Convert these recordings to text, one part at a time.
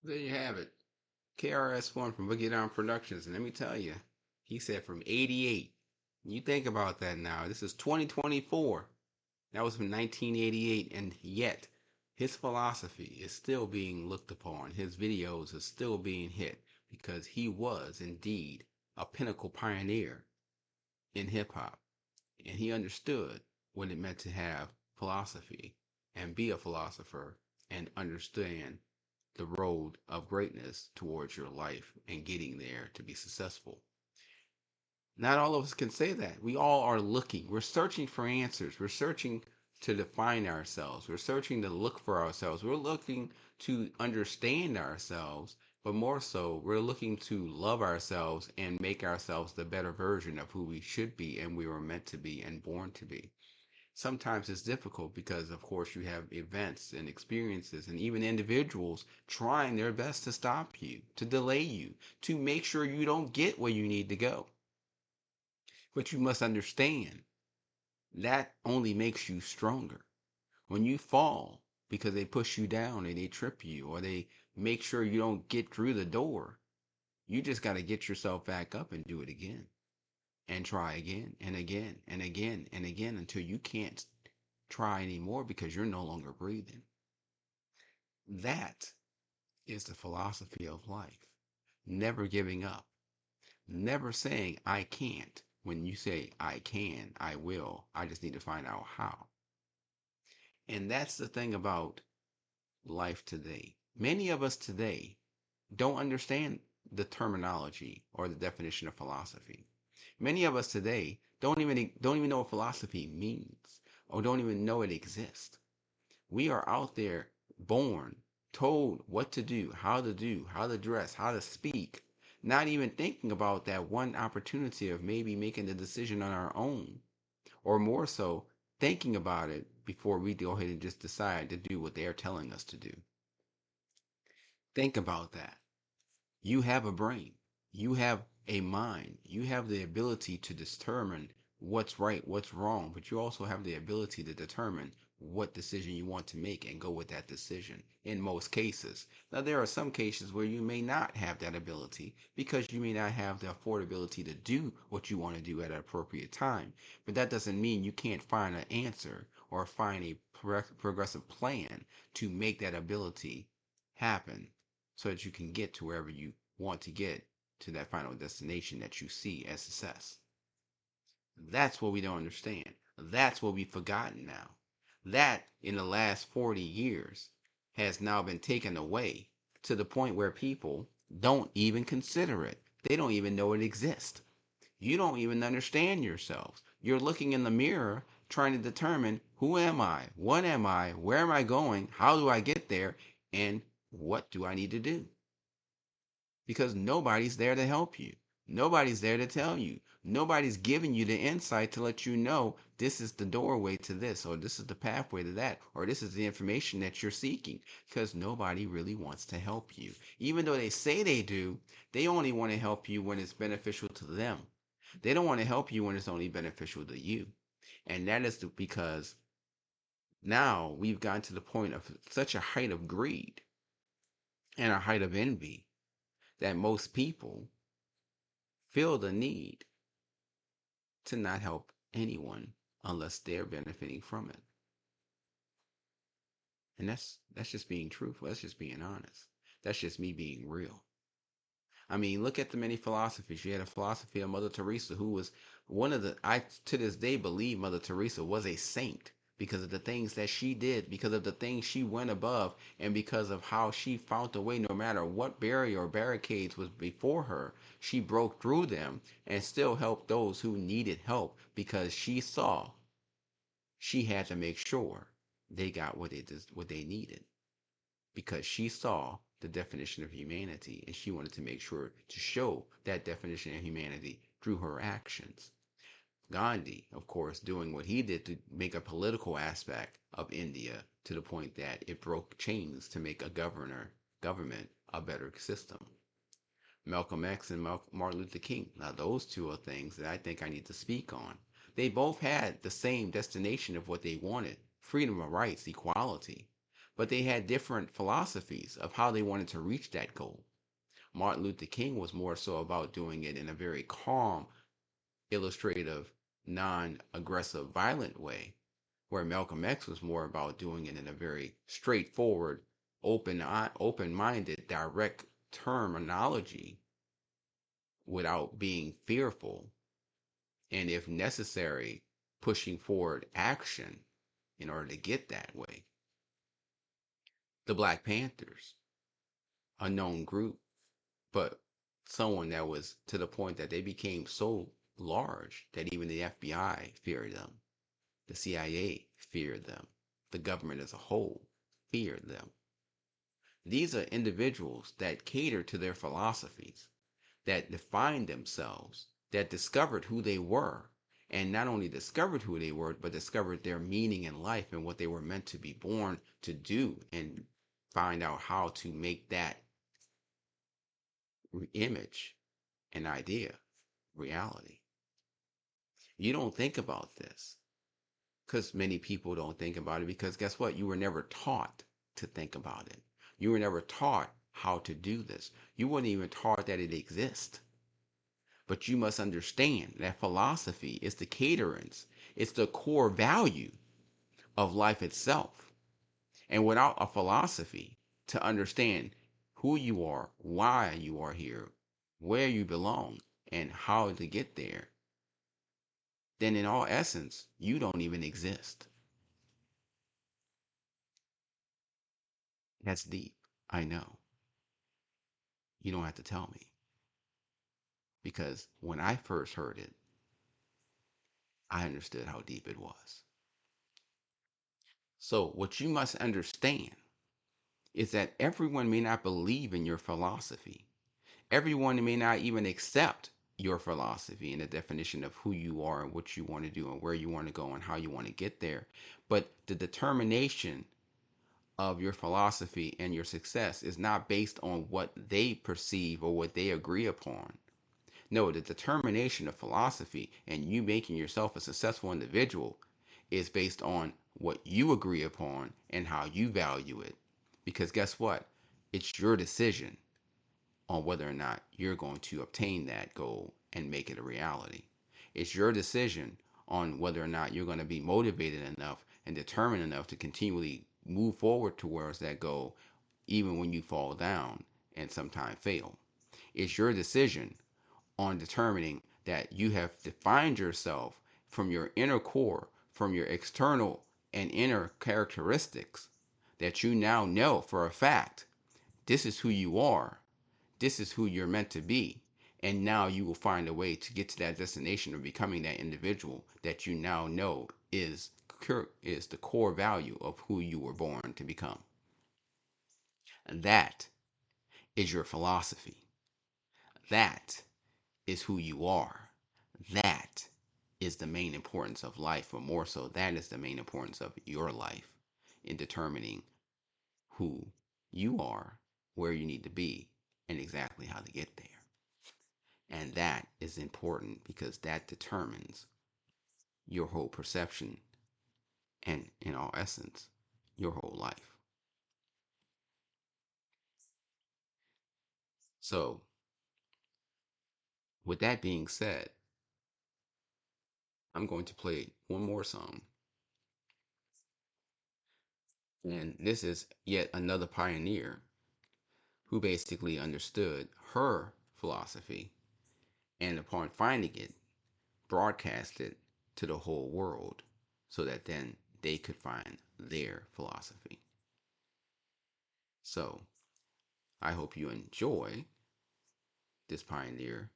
There you have it. KRS-One from Boogie Down Productions. And let me tell you, he said from 88. You think about that now. This is 2024. That was from 1988. And yet, his philosophy is still being looked upon. His videos are still being hit because he was indeed a pinnacle pioneer in hip hop. And he understood what it meant to have philosophy and be a philosopher and understand the road of greatness towards your life and getting there to be successful. Not all of us can say that. We all are looking. We're searching for answers. We're searching to define ourselves. We're searching to look for ourselves. We're looking to understand ourselves, but more so, we're looking to love ourselves and make ourselves the better version of who we should be and we were meant to be and born to be. Sometimes it's difficult because, of course, you have events and experiences and even individuals trying their best to stop you, to delay you, to make sure you don't get where you need to go. But you must understand that only makes you stronger. When you fall because they push you down and they trip you or they make sure you don't get through the door, you just got to get yourself back up and do it again and try again and again and again and again until you can't try anymore because you're no longer breathing. That is the philosophy of life. Never giving up. Never saying I can't when you say I can, I will. I just need to find out how. And that's the thing about life today. Many of us today don't understand the terminology or the definition of philosophy. Many of us today don't even know what philosophy means or don't even know it exists. We are out there born, told what to do, how to dress, how to speak, not even thinking about that one opportunity of maybe making the decision on our own, or more so, thinking about it before we go ahead and just decide to do what they're telling us to do. Think about that. You have a brain. You have a mind. You have the ability to determine what's right, what's wrong, but you also have the ability to determine what decision you want to make and go with that decision in most cases. Now, there are some cases where you may not have that ability because you may not have the affordability to do what you want to do at an appropriate time. But that doesn't mean you can't find an answer or find a progressive plan to make that ability happen so that you can get to wherever you want to get to that final destination that you see as success. That's what we don't understand. That's what we've forgotten now. That in the last 40 years has now been taken away to the point where people don't even consider it. They don't even know it exists. You don't even understand yourselves. You're looking in the mirror trying to determine who am I? What am I? Where am I going? How do I get there? And what do I need to do? Because nobody's there to help you. Nobody's there to tell you. Nobody's giving you the insight to let you know this is the doorway to this, or this is the pathway to that, or this is the information that you're seeking. Because nobody really wants to help you. Even though they say they do, they only want to help you when it's beneficial to them. They don't want to help you when it's only beneficial to you. And that is because now we've gotten to the point of such a height of greed and a height of envy that most people feel the need to not help anyone unless they're benefiting from it. And that's just being truthful. That's just being honest. That's just me being real. I mean, look at the many philosophies. You had a philosophy of Mother Teresa, who was one of the, I to this day believe Mother Teresa was a saint because of the things that she did, because of the things she went above, and because of how she found a way, no matter what barrier or barricades was before her, she broke through them and still helped those who needed help because she saw she had to make sure they got what they needed because she saw the definition of humanity and she wanted to make sure to show that definition of humanity through her actions. Gandhi, of course, doing what he did to make a political aspect of India to the point that it broke chains to make a government a better system. Malcolm X and Martin Luther King. Now, those two are things that I think I need to speak on. They both had the same destination of what they wanted freedom of rights, equality. but they had different philosophies of how they wanted to reach that goal. Martin Luther King was more so about doing it in a very calm, illustrative, non aggressive, violent way, where Malcolm X was more about doing it in a very straightforward, open minded, direct terminology without being fearful, and if necessary, pushing forward action in order to get that way. The Black Panthers, a known group, but someone that was to the point that they became so large that even the FBI feared them, the CIA feared them, the government as a whole feared them. These are individuals that cater to their philosophies, that defined themselves, that discovered who they were, and not only discovered who they were, but discovered their meaning in life and what they were meant to be born to do, and find out how to make that image, an idea, reality. You don't think about this because many people don't think about it because guess what? You were never taught to think about it. You were never taught how to do this. You weren't even taught that it exists. But you must understand that philosophy is the caterance, it's the core value of life itself. And without a philosophy to understand who you are, why you are here, where you belong, and how to get there, then in all essence, you don't even exist. That's deep. I know. You don't have to tell me. Because when I first heard it, I understood how deep it was. So, what you must understand is that everyone may not believe in your philosophy. Everyone may not even accept your philosophy and the definition of who you are and what you want to do and where you want to go and how you want to get there. But the determination of your philosophy and your success is not based on what they perceive or what they agree upon. No, the determination of philosophy and you making yourself a successful individual is based on what you agree upon and how you value it. Because guess what? It's your decision on whether or not you're going to obtain that goal and make it a reality. It's your decision on whether or not you're going to be motivated enough and determined enough to continually move forward towards that goal, even when you fall down and sometimes fail. It's your decision on determining that you have defined yourself from your inner core, from your external and inner characteristics, that you now know for a fact this is who you are, this is who you're meant to be. And now you will find a way to get to that destination of becoming that individual that you now know is the core value of who you were born to become. And that is your philosophy. That is who you are. That is the main importance of life, or more so, that is the main importance of your life in determining who you are, where you need to be, and exactly how to get there. And that is important because that determines your whole perception and, in all essence, your whole life. So, with that being said, I'm going to play one more song. And this is yet another pioneer who basically understood her philosophy and, upon finding it, broadcast it to the whole world so that then they could find their philosophy. So, I hope you enjoy this pioneer,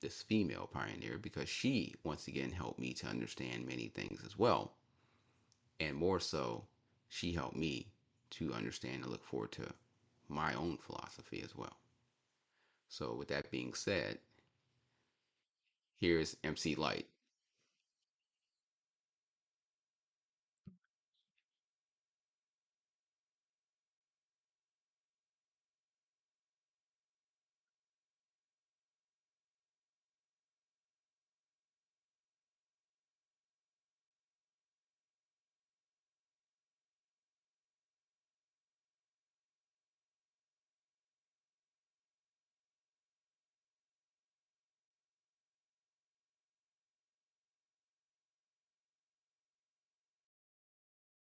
this female pioneer, because she once again helped me to understand many things as well. And more so, she helped me to understand and look forward to my own philosophy as well. So, with that being said, here's MC Light.